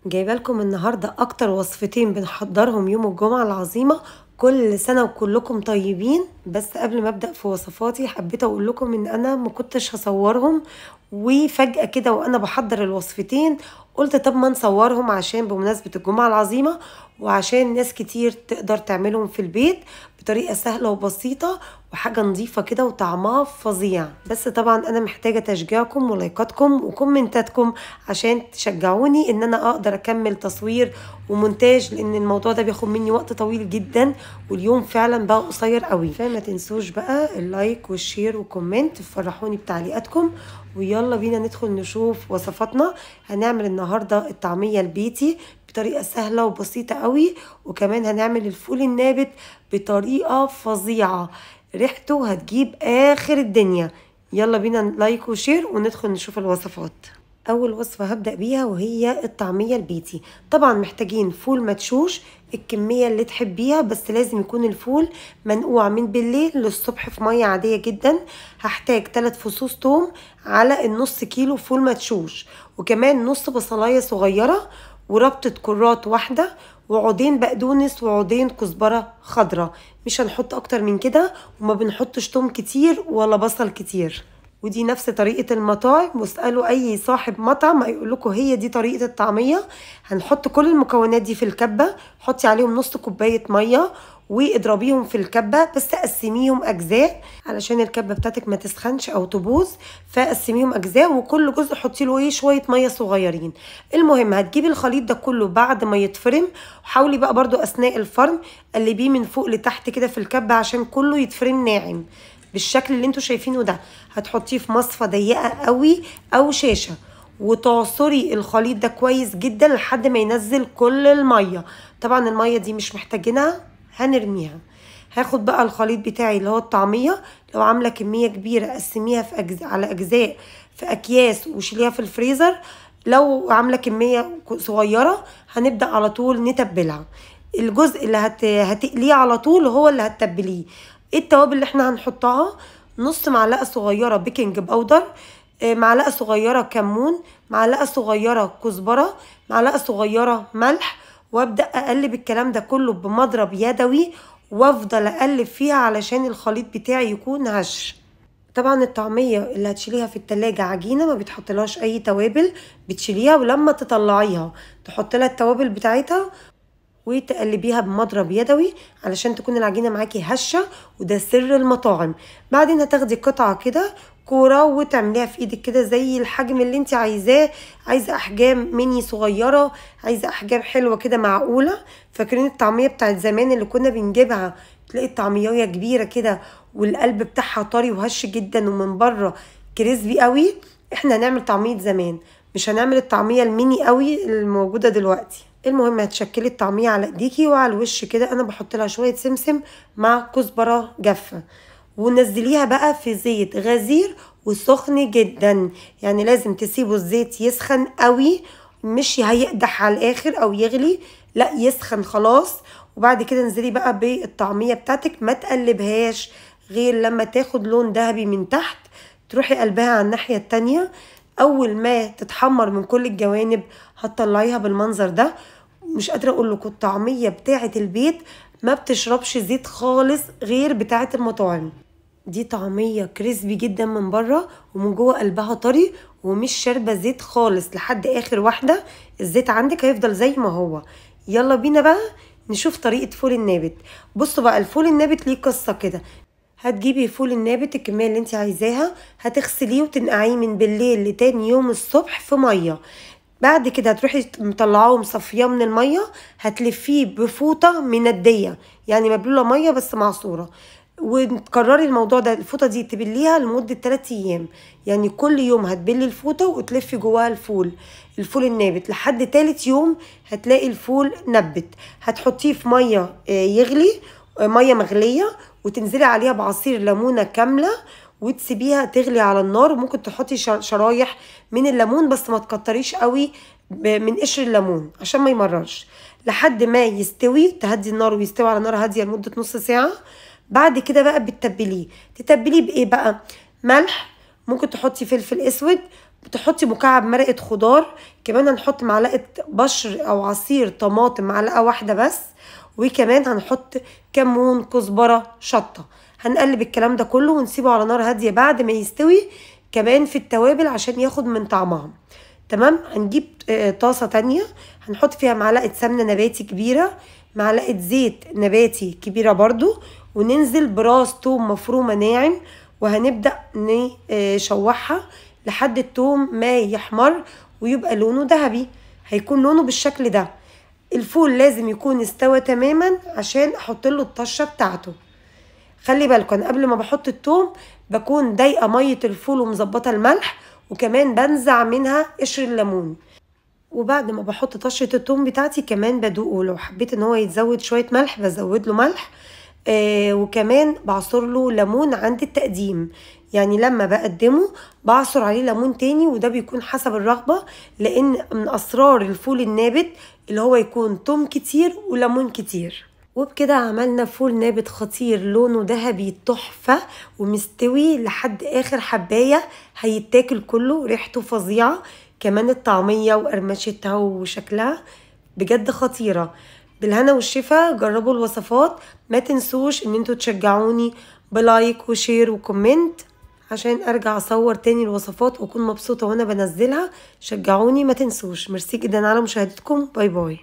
جايبه لكم النهارده اكتر وصفتين بنحضرهم يوم الجمعه العظيمه. كل سنه وكلكم طيبين. بس قبل ما ابدا في وصفاتي حبيت اقول لكم ان انا ما كنتش هصورهم، وفجاه كده وانا بحضر الوصفتين قلت طب ما نصورهم عشان بمناسبه الجمعه العظيمه، وعشان ناس كتير تقدر تعملهم في البيت بطريقه سهله وبسيطه وحاجه نظيفه كده وطعمها فظيع. بس طبعا انا محتاجه تشجيعكم ولايكاتكم وكومنتاتكم عشان تشجعوني ان انا اقدر اكمل تصوير ومونتاج، لان الموضوع ده بياخد مني وقت طويل جدا واليوم فعلا بقى قصير قوي. فما تنسوش بقى اللايك والشير وكومنت، تفرحوني بتعليقاتكم. ويلا بينا ندخل نشوف وصفاتنا. هنعمل النهارده الطعميه البيتي بطريقه سهله وبسيطه قوي، وكمان هنعمل الفول النابت بطريقه فظيعه ريحته هتجيب اخر الدنيا. يلا بينا لايك وشير وندخل نشوف الوصفات. اول وصفه هبدا بيها وهي الطعميه البيتي. طبعا محتاجين فول مدشوش الكميه اللي تحبيها، بس لازم يكون الفول منقوع من بالليل للصبح في ميه عاديه جدا. هحتاج 3 فصوص توم على النص كيلو فول مدشوش، وكمان نص بصلايه صغيره، وربطه كرات واحده، وعودين بقدونس وعودين كزبره خضراء. مش هنحط اكتر من كده، وما بنحطش توم كتير ولا بصل كتير. ودي نفس طريقة المطاعم، واسألوا أي صاحب مطعم هيقول لكم هي دي طريقة الطعمية. هنحط كل المكونات دي في الكبة، حطي عليهم نص كوباية مية واضربيهم في الكبة، بس قسميهم أجزاء علشان الكبة بتاعتك ما تسخنش أو تبوظ. فقسميهم أجزاء وكل جزء حطي له شوية مية صغيرين. المهم هتجيبي الخليط ده كله بعد ما يتفرم، وحاولي بقى برضو أثناء الفرم قلبيه من فوق لتحت كده في الكبة عشان كله يتفرم ناعم بالشكل اللي انتوا شايفينه ده. هتحطيه في مصفى ضيقه قوي او شاشه، وتعصري الخليط ده كويس جدا لحد ما ينزل كل الميه. طبعا الميه دي مش محتاجينها، هنرميها. هاخد بقى الخليط بتاعي اللي هو الطعميه، لو عامله كميه كبيره قسميها في على اجزاء في اكياس وشيليها في الفريزر. لو عامله كميه صغيره هنبدا على طول نتبلها. الجزء اللي هتقليه على طول هو اللي هتتبليه. ايه التوابل اللي احنا هنحطها؟ نص معلقه صغيره بيكنج باودر، معلقه صغيره كمون، معلقه صغيره كزبره، معلقه صغيره ملح. وابدا اقلب الكلام ده كله بمضرب يدوي، وافضل اقلب فيها علشان الخليط بتاعي يكون هش. طبعا الطعميه اللي هتشيليها في التلاجة عجينه ما بتحطلهاش اي توابل، بتشيليها ولما تطلعيها تحط لها التوابل بتاعتها وتقلبيها بمضرب يدوي علشان تكون العجينه معاكي هشه، وده سر المطاعم. بعدين هتاخدي قطعه كده كوره وتعمليها في ايدك كده زي الحجم اللي انت عايزاه. عايزه احجام ميني صغيره، عايزه احجام حلوه كده معقوله. فاكرين الطعميه بتاعت زمان اللي كنا بنجيبها؟ تلاقي الطعميه كبيره كده والقلب بتاعها طري وهش جدا ومن بره كريسبي قوي. احنا هنعمل طعميه زمان، مش هنعمل الطعميه الميني قوي الموجوده دلوقتي. المهم هتشكلي الطعميه على ايديكي، وعلى الوش كده انا بحط لها شويه سمسم مع كزبره جافه، ونزليها بقى في زيت غزير وسخن جدا. يعني لازم تسيبوا الزيت يسخن قوي، مش هيقدح على الاخر او يغلي، لا يسخن خلاص. وبعد كده انزلي بقى بالطعميه بتاعتك، ما تقلبهاش غير لما تاخد لون ذهبي من تحت، تروحي قلبها على الناحيه التانيه. اول ما تتحمر من كل الجوانب هتطلعيها بالمنظر ده. مش قادره اقول لكم الطعميه بتاعه البيت ما بتشربش زيت خالص غير بتاعه المطاعم. دي طعميه كريسبي جدا من بره ومن جوه قلبها طري، ومش شاربه زيت خالص لحد اخر واحده. الزيت عندك هيفضل زي ما هو. يلا بينا بقى نشوف طريقه فول النابت. بصوا بقى الفول النابت ليه قصه كده. هتجيبي فول النابت الكميه اللي انت عايزاها، هتغسليه وتنقعيه من بالليل لتاني يوم الصبح في ميه. بعد كده هتروحي مطلعاه ومصفياه من الميه، هتلفيه بفوطه منديه يعني مبلوله ميه بس معصوره. وتكرري الموضوع ده، الفوطه دي تبليها لمده 3 ايام. يعني كل يوم هتبلي الفوطه وتلفي جواها الفول النابت لحد 3 يوم هتلاقي الفول نبت. هتحطيه في ميه يغلي، ميه مغليه، وتنزلي عليها بعصير ليمونه كامله وتسيبيها تغلي على النار. وممكن تحطي شرايح من الليمون بس ما تكتريش قوي من قشر الليمون عشان ما يمررش، لحد ما يستوي. تهدي النار ويستوي على نار هاديه لمده نص ساعه. بعد كده بقى بتتبليه بايه بقى؟ ملح، ممكن تحطي فلفل اسود، بتحطي مكعب مرقة خضار، كمان هنحط معلقة بشر او عصير طماطم، معلقة واحدة بس، وكمان هنحط كمون، كزبرة، شطة. هنقلب الكلام ده كله ونسيبه على نار هادية بعد ما يستوي كمان في التوابل عشان ياخد من طعمها. تمام. هنجيب طاسة تانية هنحط فيها معلقة سمنة نباتي كبيرة، معلقة زيت نباتي كبيرة برضو، وننزل براس توم مفرومة ناعم، وهنبدأ نشوحها لحد التوم ما يحمر ويبقى لونه ذهبي. هيكون لونه بالشكل ده. الفول لازم يكون استوى تماما عشان احط له الطشة بتاعته. خلي بالكم قبل ما بحط التوم بكون ضايقه ميه الفول ومظبطه الملح، وكمان بنزع منها قشر الليمون. وبعد ما بحط طشه التوم بتاعتي كمان بدوقه، لو حبيت ان هو يتزود شويه ملح بزود له ملح. وكمان بعصر له ليمون عند التقديم، يعني لما بقدمه بعصر عليه ليمون تاني، وده بيكون حسب الرغبه، لان من اسرار الفول النابت اللي هو يكون توم كتير وليمون كتير. وبكده عملنا فول نابت خطير لونه ذهبي تحفة ومستوي لحد اخر حباية، هيتاكل كله، ريحته فظيعة، كمان الطعمية وقرمشتها وشكلها بجد خطيرة. بالهنا والشفا، جربوا الوصفات. ما تنسوش ان انتوا تشجعوني بلايك وشير وكومنت عشان ارجع اصور تاني الوصفات واكون مبسوطة وانا بنزلها. شجعوني ما تنسوش. ميرسي جدا على مشاهدتكم. باي باي.